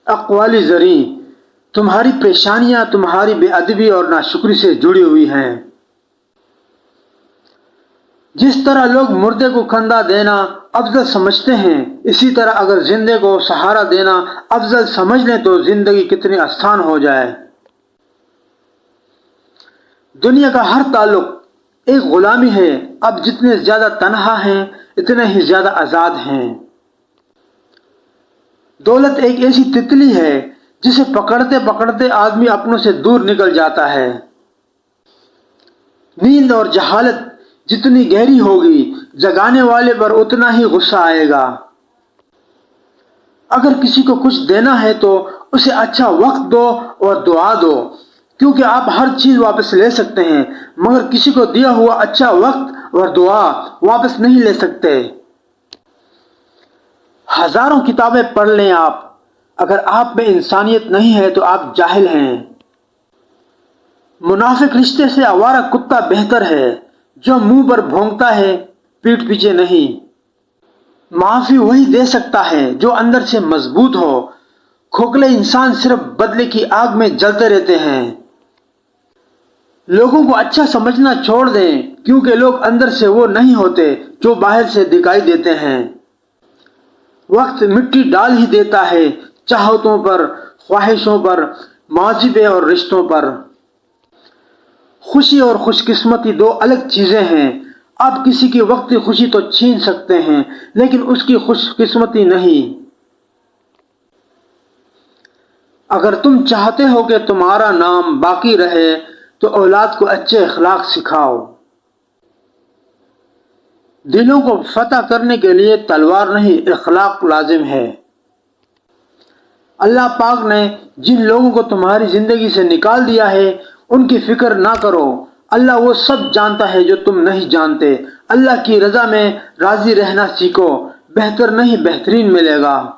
اقوالی زریں، تمہاری پریشانیاں تمہاری بے ادبی اور ناشکری سے جڑی ہوئی ہیں۔ جس طرح لوگ مردے کو کھندا دینا افضل سمجھتے ہیں، اسی طرح اگر زندے کو سہارا دینا افضل سمجھ لیں تو زندگی کتنی آسان ہو جائے۔ دنیا کا ہر تعلق ایک غلامی ہے، اب جتنے زیادہ تنہا ہیں اتنے ہی زیادہ آزاد ہیں۔ دولت ایک ایسی تتلی ہے جسے پکڑتے پکڑتے آدمی اپنوں سے دور نکل جاتا ہے۔ نیند اور جہالت جتنی گہری ہوگی جگانے والے پر اتنا ہی غصہ آئے گا۔ اگر کسی کو کچھ دینا ہے تو اسے اچھا وقت دو اور دعا دو، کیونکہ آپ ہر چیز واپس لے سکتے ہیں مگر کسی کو دیا ہوا اچھا وقت اور دعا واپس نہیں لے سکتے۔ ہزاروں کتابیں پڑھ لیں آپ، اگر آپ میں انسانیت نہیں ہے تو آپ جاہل ہیں۔ منافق رشتے سے آوارہ کتا بہتر ہے، جو منہ پر بھونکتا ہے پیٹھ پیچھے نہیں۔ معافی وہی دے سکتا ہے جو اندر سے مضبوط ہو، کھوکھلے انسان صرف بدلے کی آگ میں جلتے رہتے ہیں۔ لوگوں کو اچھا سمجھنا چھوڑ دیں، کیونکہ لوگ اندر سے وہ نہیں ہوتے جو باہر سے دکھائی دیتے ہیں۔ وقت مٹی ڈال ہی دیتا ہے چاہتوں پر، خواہشوں پر، ماضی پہ اور رشتوں پر۔ خوشی اور خوش قسمتی دو الگ چیزیں ہیں۔ آپ کسی کی وقتی خوشی تو چھین سکتے ہیں لیکن اس کی خوش قسمتی نہیں۔ اگر تم چاہتے ہو کہ تمہارا نام باقی رہے تو اولاد کو اچھے اخلاق سکھاؤ۔ دلوں کو فتح کرنے کے لیے تلوار نہیں اخلاق لازم ہے۔ اللہ پاک نے جن لوگوں کو تمہاری زندگی سے نکال دیا ہے ان کی فکر نہ کرو، اللہ وہ سب جانتا ہے جو تم نہیں جانتے۔ اللہ کی رضا میں راضی رہنا سیکھو، بہتر نہیں بہترین ملے گا۔